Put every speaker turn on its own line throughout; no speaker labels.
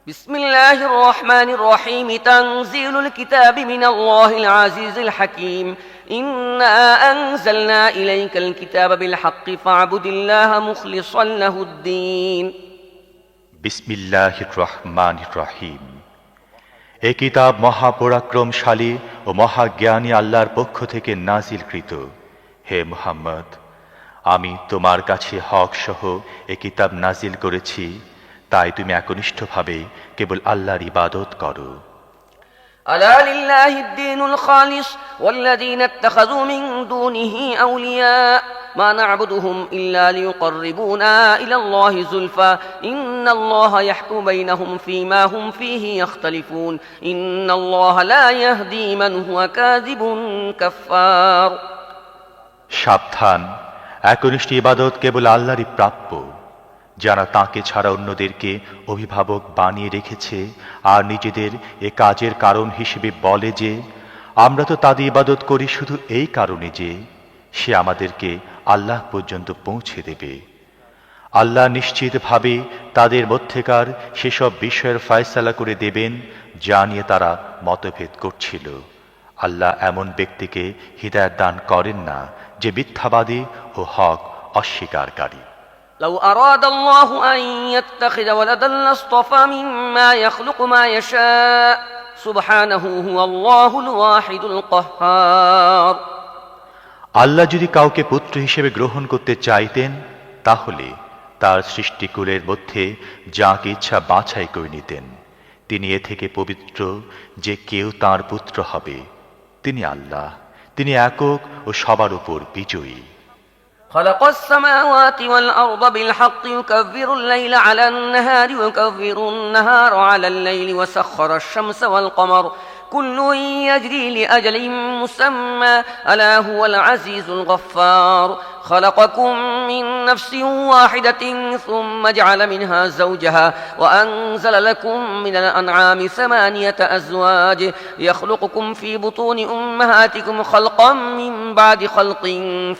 بسم الله الرحمن الرحيم تنزيل الكتاب من الله العزيز الحكيم إنا أنزلنا إليك الكتاب بالحق فاعبد الله مخلصا له الدين
বিসমিল্লাহির রহমানির রহিম। এই কিতাব মহাপরাক্রমশালী ও মহাজ্ঞানী আল্লাহর পক্ষ থেকে নাজিলকৃত। হে মুহাম্মদ, আমি তোমার কাছে হক সহ এই কিতাব নাজিল করেছি, তাই তুমি একনিষ্ঠভাবে কেবল আল্লাহর ইবাদত করো।
ألا لله الدين الخالص والذين اتخذوا من دونه أولياء ما نعبدهم إلا ليقربونا إلى الله زلفى إن الله يحكم بينهم فيما هم فيه يختلفون إن الله لا يهدي من هو كاذب كفار।
সাবধান, একনিষ্ঠ ইবাদত কেবল আল্লাহরই প্রাপ্য, যারা তাকে ছাড়া অন্যদেরকে অভিভাবক বানিয়ে রেখেছে আর নিজেদের এ কাজের কারণ হিসেবে বলে যে আমরা তো তাদের ইবাদত করি শুধু এই কারণে যে সে আমাদেরকে আল্লাহ পর্যন্ত পৌঁছে দেবে। আল্লাহ নিশ্চিতভাবে তাদের মধ্যেকার সেসব বিষয়ের ফয়সালা করে দেবেন যা নিয়ে তারা মতভেদ করছিল। আল্লাহ এমন ব্যক্তিকে হিদায়াত দান করেন না যে মিথ্যাবাদী ও হক অস্বীকারী।
لو أراد الله أن يتخذ ولدا لاصطفى مما يخلق ما يشاء سبحانه هو الله الواحد القهار।
আল্লাহ যদি কাউকে পুত্র হিসেবে গ্রহণ করতে চাইতেন তাহলে তার সৃষ্টিকুলের মধ্যে যাকে ইচ্ছা বাছাই করে নিতেন। তিনি এ থেকে পবিত্র যে কেউ তার পুত্র হবে। তিনি আল্লাহ, তিনি একক ও সবার উপর বিজয়ী।
خلق السماوات والأرض بالحق يكبر الليل على النهار ويكبر النهار على الليل وسخر الشمس والقمر كل يجري لأجل مسمى ألا هو العزيز الغفار خلقكم من نفس واحدة ثم جعل منها زوجها وأنزل لكم من الأنعام 8 أزواج يخلقكم في بطون أمهاتكم خلقا من بعد خلق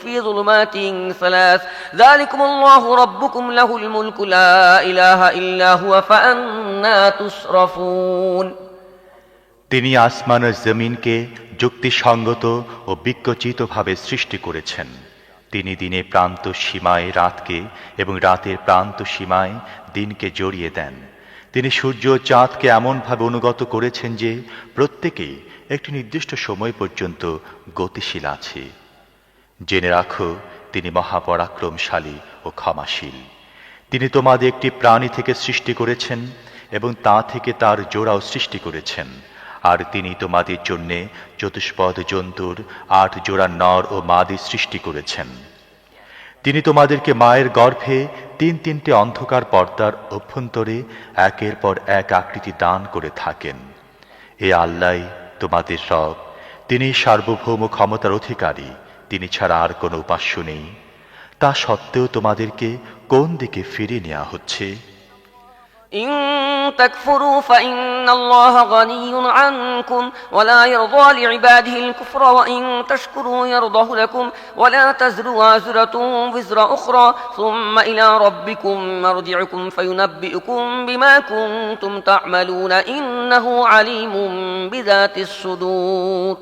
في ظلمات 3 ذلكم الله ربكم له الملك لا إله إلا هو فأنا تصرفون।
তিনি আসমান ও জমিনকে যুক্তিসঙ্গত ও বিকচিতভাবে সৃষ্টি করেছেন। তিনি দিনে প্রান্ত সীমায় রাতকে এবং রাতের প্রান্ত সীমায় দিনকে জড়িয়ে দেন। তিনি সূর্য ও চাঁদকে এমনভাবে অনুগত করেছেন যে প্রত্যেকেই একটি নির্দিষ্ট সময় পর্যন্ত গতিশীল আছে। জেনে রাখো, তিনি মহাপরাক্রমশালী ও ক্ষমাশীল। তিনি তোমাদের একটি প্রাণী থেকে সৃষ্টি করেছেন এবং তা থেকে তার জোড়াও সৃষ্টি করেছেন। আর তিনি তোমাদের জন্য চতুষ্পদ জন্তুর 8 জোড়া নর ও মাদি সৃষ্টি করেছেন। তিনি তোমাদেরকে মায়ের গর্ভে 3 অন্ধকার পর্দার অভ্যন্তরে একের পর এক আকৃতি দান করে থাকেন। এ আল্লাহই তোমাদের রব, তিনি সার্বভৌম ক্ষমতার অধিকারী, তিনি ছাড়া আর কোনো উপাস্য নেই। তা সত্ত্বেও তোমাদেরকে কোন দিকে ফিরিয়ে নেওয়া হচ্ছে?
إن تكفروا فإن الله غني عنكم ولا يرضى لعباده الكفر وإن تشكروا يرضه لكم ولا تزر وازرة وزر أخرى ثم إلى ربكم مرجعكم فينبئكم بما كنتم تعملون إنه عليم بذات الصدور।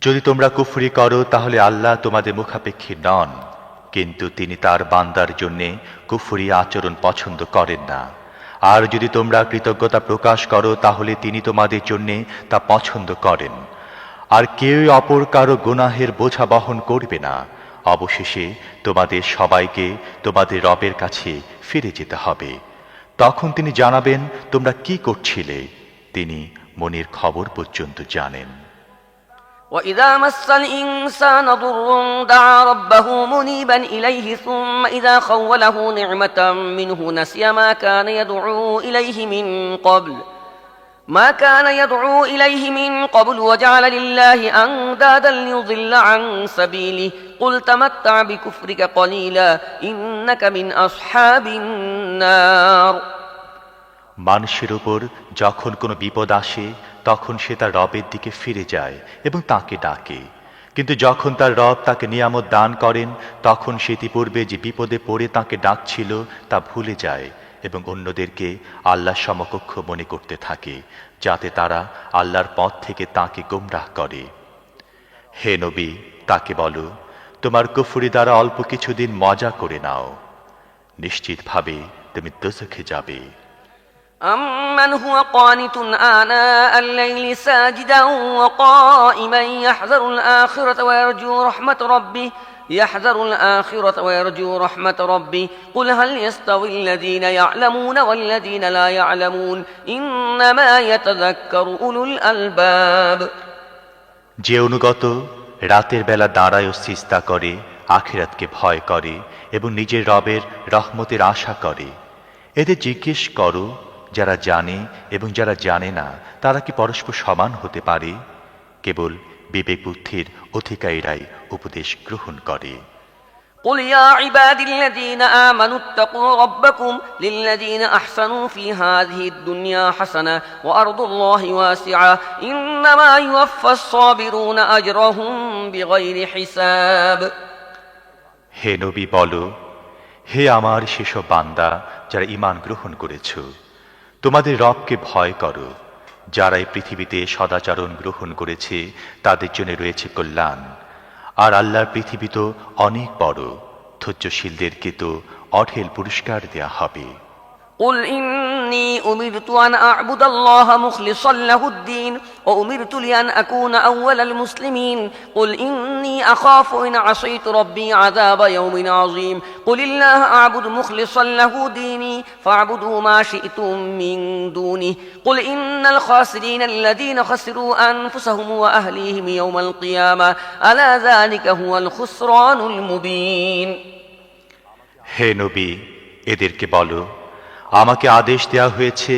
যদি তোমরা কুফরি করো তাহলে আল্লাহ তোমাদের মুখাপেক্ষী নন, কিন্তু তিনি তার বান্দার জন্য কুফরি আচরণ পছন্দ করেন না। আর যদি তোমরা কৃতজ্ঞতা প্রকাশ করো তাহলে তিনি তোমাদের জন্য তা পছন্দ করেন। আর কেউ অপর কারো গুনাহের বোঝা বহন করবে না। অবশেষে তোমাদের সবাইকে তোমাদের রবের কাছে ফিরে যেতে হবে। তখন তিনি জানাবেন তোমরা কি করছিলে। তিনি মনের খবর পর্যন্ত জানেন।
وإذا مس الإنسان ضر دعا ربه منيبا إليه ثم إذا خوله نعمة منه نسي ما كان يدعو إليه من قبل وجعل لله أندادا ليضل عن سبيله قل تمتع بكفرك قليلا إنك من أصحاب النار।
মানুষের উপর যখন কোনো বিপদ আসে তখন সে তার রবের দিকে ফিরে যায় এবং তাকে ডাকে, কিন্তু যখন তার রব তাকে নিয়ামত দান করেন তখন সে ইতিপূর্বে যে বিপদে পড়ে তাকে ডাকছিল তা ভুলে যায় এবং অন্যদেরকে আল্লাহ সমকক্ষ মনে করতে থাকে, যাতে তারা আল্লাহর পথ থেকে তাকে গোমরাহ করে। হে নবী, তাকে বলো, তোমার কুফরি দ্বারা অল্প কিছুদিন মজা করে নাও, নিশ্চিতভাবে তুমি দোজখে যাবে।
أمن هو قانت آناء الليل ساجدا وقائما يحذر الآخرة ويرجو رحمة ربه قل هل يستوي الذين يعلمون والذين لا يعلمون إنما يتذكر أولو الألباب।
যে অনুগত রাতের বেলা দাঁড়ায় ও সিজদা করে, আখিরাতকে ভয় করে এবং নিজের রবের রহমতের আশা করে, এদের জিজ্ঞেস করো, যারা জানে এবং যারা জানে না তারা কি পরস্পর সমান হতে পারে? কেবল বিবেক বুদ্ধির অধিকারীরাই উপদেশ গ্রহণ করে।
قل يا عبادي الذين آمنوا اتقوا ربكم للذين أحسنوا في هذه الدنيا حسنة وأرض الله واسعة إنما يوفى الصابرون أجرهم بغير حساب।
হে নবী, বলো, হে আমার সেসব বান্দা যারা ঈমান গ্রহণ করেছ, তোমাদের রবকে ভয় করো। যারা এই পৃথিবীতে সদাচরণ গ্রহণ করেছে তাদের জন্য রয়েছে কল্যাণ, আর আল্লাহর পৃথিবী তো অনেক বড়, ধৈর্যশীলদেরকে তো অঢেল পুরস্কার দেয়া হবে।
قل إني أمرت أن أعبد الله مخلصا له الدين وأمرت لأن أكون أول المسلمين قل إني أخاف إن عصيت ربي عذاب يوم عظيم قل الله أعبد مخلصا له ديني فاعبدوا ما شئتم من دونه قل إن الخاسرين الذين خسروا أنفسهم وأهليهم يوم القيامة ألا ذلك هو الخسران المبين।
হে নবী, এদেরকে বলো, আমাকে আদেশ দেয়া হয়েছে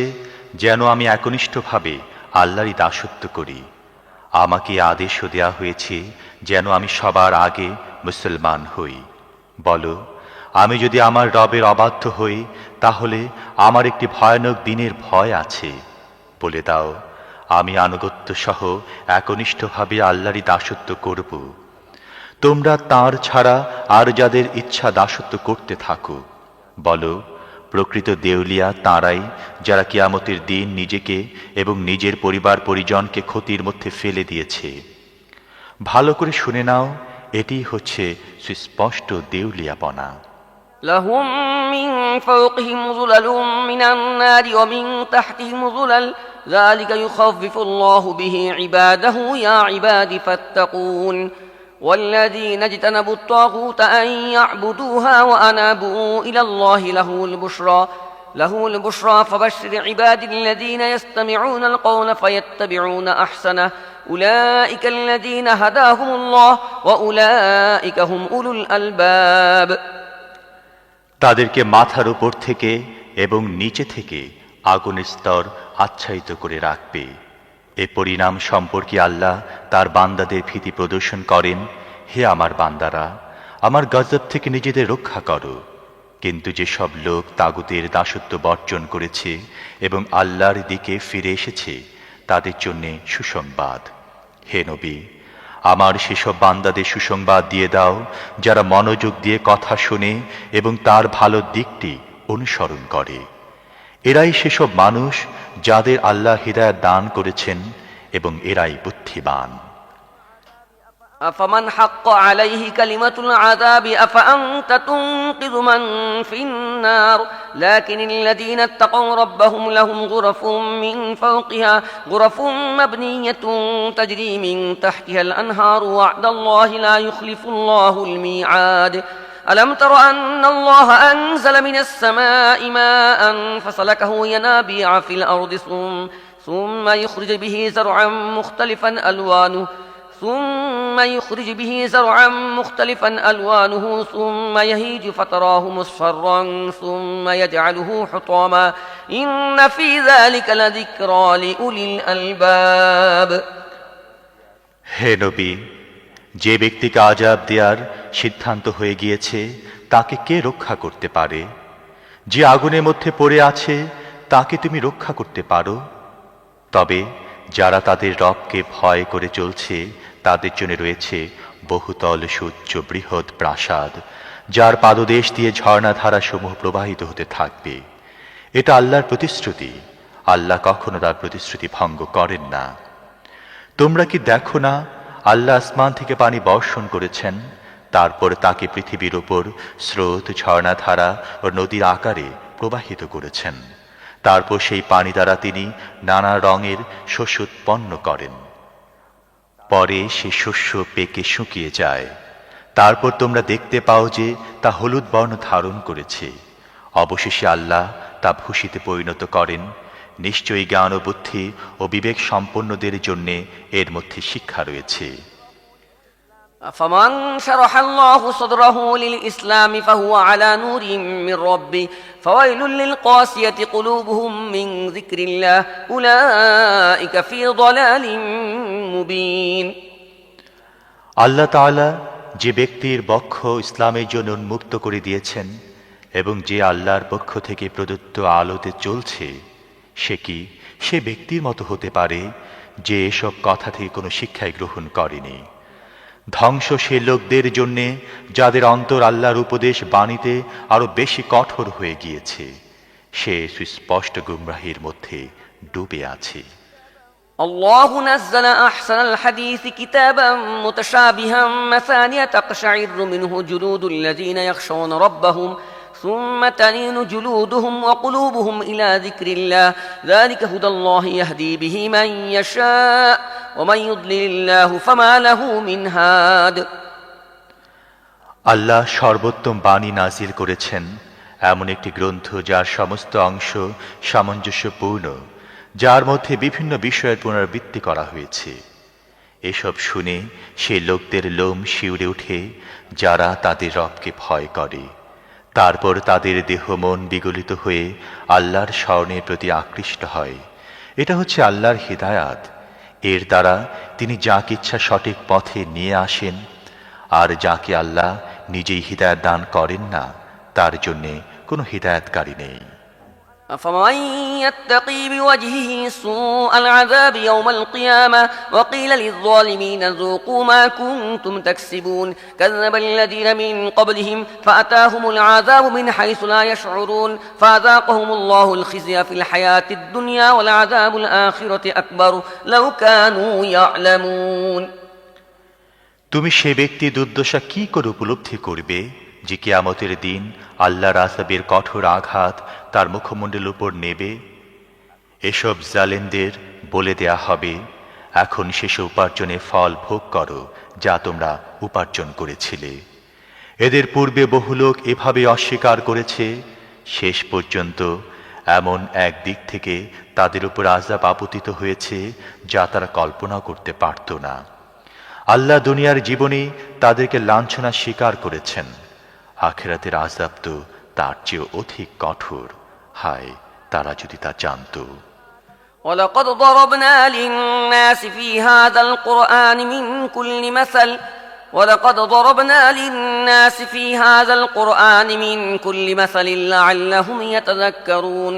যেন আমি একনিষ্ঠভাবে আল্লাহরই দাসত্ব করি। আমাকে আদেশও দেয়া হয়েছে যেন আমি সবার আগে মুসলমান হই। বলো, আমি যদি আমার রবের অবাধ্য হই তাহলে আমার একটি ভয়ানক দিনের ভয় আছে। বলে দাও, আমি আনুগত্য সহ একনিষ্ঠভাবে আল্লাহরই দাসত্ব করব। তোমরা তাঁর ছাড়া আর যাদের ইচ্ছা দাসত্ব করতে থাকো। বলো, প্রকৃত দেউলিয়া তাঁরাই যারা কিয়ামতের দিন নিজেকে এবং নিজের পরিবার পরিজনকে ক্ষতির মধ্যে ফেলে দিয়েছে। ভালো করে শুনে নাও, এটি হচ্ছে সুস্পষ্ট দেউলিয়াপনা।
لهم من فوقهم ظلل من النار ومن تحتهم ظلل ذلك يخفف الله به عباده يا عباد فاتقون والذين اجتنبوا الطاغوت أن يعبدوها وأنابوا إلى الله له البشرى فبشر عبادي الذين يستمعون القول فيتبعون أحسنه أولئك الذين هداهم الله وأولئك هم أولو الألباب।
তাদেরকে মাথার উপর থেকে এবং নিচে থেকে আগুনের স্তর আচ্ছাদিত করে রাখবে। এ পরিণাম সম্পর্কে আল্লাহ তার বান্দাদের ভীতি প্রদর্শন করেন। হে আমার বান্দারা, আমার গজব থেকে নিজেদের রক্ষা করো। কিন্তু যেসব লোক তাগুতের দাসত্ব বর্জন করেছে এবং আল্লাহর দিকে ফিরে এসেছে তাদের জন্য সুসংবাদ। হে নবী, আমার সেসব বান্দাদের সুসংবাদ দিয়ে দাও যারা মনোযোগ দিয়ে কথা শুনে এবং তার ভালো দিকটি অনুসরণ করে। এরাই সেসব মানুষ যাদের আল্লাহ হিদায়াত দান করেছেন এবং এরাই বুদ্ধিমান।
أفمن حق عليه كلمة العذاب أفأنت تنقذ من في النار لكن الذين اتقوا ربهم لهم غرف من فوقها غرف مبنية تجري من تحتها الأنهار وعد الله لا يخلف الله الميعاد ألم تر أن الله أنزل من السماء ماء فسلكه ينابيع في الأرض ثم يخرج به زرعا مختلفا ألوانه ثم يهيج فتراه مصفرا ثم يجعله حطاما إن في ذلك لذكرى لأولي الألباب।
হে নবী, যে ব্যক্তিকে আযাব দেওয়ার সিদ্ধান্ত হয়ে গিয়েছে তাকে কে রক্ষা করতে পারে? যে আগুনের মধ্যে পড়ে আছে তাকে তুমি রক্ষা করতে পারো? তবে যারা তাদের রবকে ভয় করে চলছে তাদের জন্য রয়েছে বহুতল সুউচ্চ বৃহৎ প্রাসাদ, যার পাদদেশ দিয়ে ঝর্ণাধারা সমূহ প্রবাহিত হতে থাকবে। এটা আল্লাহর প্রতিশ্রুতি। আল্লাহ কখনো তার প্রতিশ্রুতি ভঙ্গ করেন না। তোমরা কি দেখো না, আল্লাহ আসমান থেকে পানি বর্ষণ করেছেন, তারপর তাকে পৃথিবীর উপর স্রোত, ঝর্ণাধারা ও নদীর আকারে প্রবাহিত করেছেন। তারপর সেই পানি দ্বারা তিনি নানা রঙের শস্য উৎপন্ন করেন। পরে সে শস্য পেকে শুকিয়ে যায়। তারপর তোমরা দেখতে পাও যে তা হলুদ বর্ণ ধারণ করেছে। অবশেষে আল্লাহ তা ভূষিতে পরিণত করেন। নিশ্চয়ই জ্ঞান ও বুদ্ধি ও বিবেক সম্পন্নদের জন্যে এর মধ্যে শিক্ষা রয়েছে।
فمن شرح الله صدره للإسلام فهو على نور من ربه فويل للقاسية قلوبهم من ذكر الله أولئك في ضلال مبين
আল্লাহ তাআলা যে ব্যক্তির বক্ষ ইসলামের জন্য উন্মুক্ত করে দিয়েছেন এবং যে আল্লাহর পক্ষ থেকে প্রদত্ত আলোতে চলছে, সে ব্যক্তির মতো হতে পারে যে এসব কথা থেকে কোনো শিক্ষাই গ্রহণ করেনি। ধ্বংস সে লোকদের জন্যে যাদের অন্তর আল্লাহর উপদেশ বাণীতে আরো বেশি কঠোর হয়ে গিয়েছে। সে সুস্পষ্ট গুমরাহির মধ্যে ডুবে আছে।
الله نزل أحسن الحديث كتابا متشابها مثانية تقشعر منه جلود الذين يخشون ربهم ثم تلين جلودهم وقلوبهم إلى ذكر الله ذلك هدى الله يهدي به من يشاء ومن يضلل الله فما له من هاد
আল্লাহ সর্বোত্তম বাণী নাজিল করেছেন, এমন একটি গ্রন্থ যার সমস্ত অংশ সামঞ্জস্যপূর্ণ, যার মধ্যে বিভিন্ন বিষয়ের পুনরাবৃত্তি করা হয়েছে। এসব শুনে সেই লোকদের লোম শিউরে ওঠে যারা তাদের রবকে ভয় করে। তারপর তাদের দেহ মন বিগলিত হয়ে আল্লাহর স্মরণের প্রতি আকৃষ্ট হয়। এটা হচ্ছে আল্লাহর হিদায়াত। এর দ্বারা তিনি যাকে ইচ্ছা সঠিক পথে নিয়ে আসেন, আর যাকে আল্লাহ নিজেই হিদায়াত দান করেন না, তার জন্যে কোনো হিদায়াতকারী নেই।
فمن يتقي بوجهه سوء العذاب يوم القيامة وقيل للظالمين ذوقوا ما كنتم تكسبون كذب الذين من قبلهم فأتاهم العذاب من حيث لا يشعرون فأذاقهم الله الخزي في الحياة الدنيا والعذاب الآخرة أكبر لو كانوا يعلمون
তুমি সে ব্যক্তি দুর্দশা কি করে উপলব্ধি করবে যে কিয়ামতের দিন আল্লাহর আযাবের কঠোর আঘাত তার মুখমণ্ডলের উপর নেবে। এসব জালেমদের বলে দেয়া হবে, এখন শেষ উপার্জনের ফল ভোগ করো যা তোমরা উপার্জন করেছিলে। এদের পূর্বে বহু লোক এভাবে অস্বীকার করেছে। শেষ পর্যন্ত এমন এক দিক থেকে তাদের উপর আযাব আপতিত হয়েছে যা তারা কল্পনা করতে পারত না। আল্লাহ দুনিয়ার জীবনে তাদেরকে লাঞ্ছনা স্বীকার করেছেন। আখিরাতের আযাব তো তার চেয়ে অধিক কঠোর। হায়, তারা যদি তা জানত।
ولقد ضربنا للناس في هذا القرآن من كل مثل ولقد ضربنا للناس في هذا القرآن من كل مثل لعلهم يتذكرون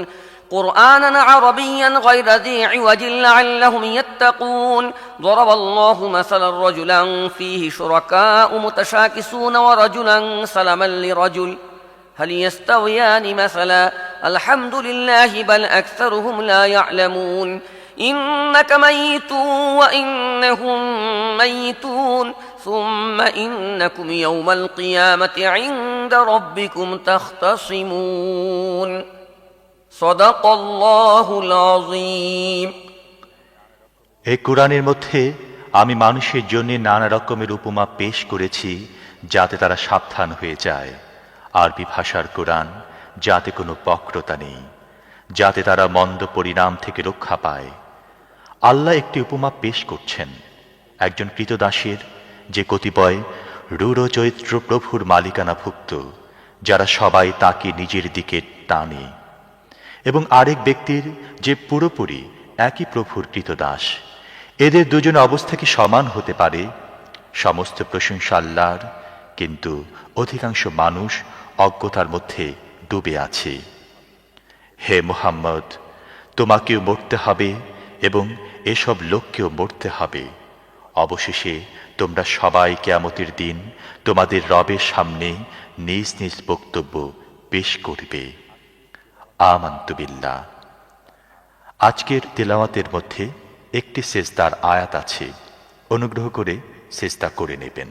قرآنا عربيا غير ذي عوج لعلهم يتقون ضرب الله مثلا رجلا فيه شركاء متشاكسون ورجلا سلما لرجل هل يستويان مثلا الحمد لله بل أكثرهم لا يعلمون إنك ميت وإنهم ميتون ثم إنكم يوم القيامة عند ربكم تختصمون صدق الله العظيم
এই কোরআনের মধ্যে আমি মানুষের জন্য নানা রকমের উপমা পেশ করেছি যাতে তারা সাবধান হয়ে যায়। আরবি ভাষার কোরআন, যাতে কোনো বক্রতা নেই, যাতে তারা মন্দ পরিণাম থেকে রক্ষা পায়। আল্লাহ একটি উপমা পেশ করছেন একজন কৃতদাসের, যে কতিপয় রূঢ় চরিত্র প্রভুর মালিকানাভুক্ত, যারা সবাই তাকে নিজের দিকে টানে, এবং আরেক ব্যক্তির যে পুরোপুরি একই প্রভুর কৃতদাস। এদের দুজন অবস্থা কি সমান হতে পারে? সমস্ত প্রশংসা আল্লাহর, কিন্তু অধিকাংশ মানুষ অজ্ঞতার মধ্যে ডুবে আছে। হে মুহাম্মদ, তোমাকেও মরতে হবে এবং এসব লোককেও মরতে হবে। অবশেষে তোমরা সবাই কিয়ামতের দিন তোমাদের রবের সামনে নিজ নিজ বক্তব্য পেশ করবে। আমানতু বিল্লাহ। আজকের তেলাওয়াতের মধ্যে একটি সেজদার আয়াত আছে, অনুগ্রহ করে সেজদা করে নেবেন।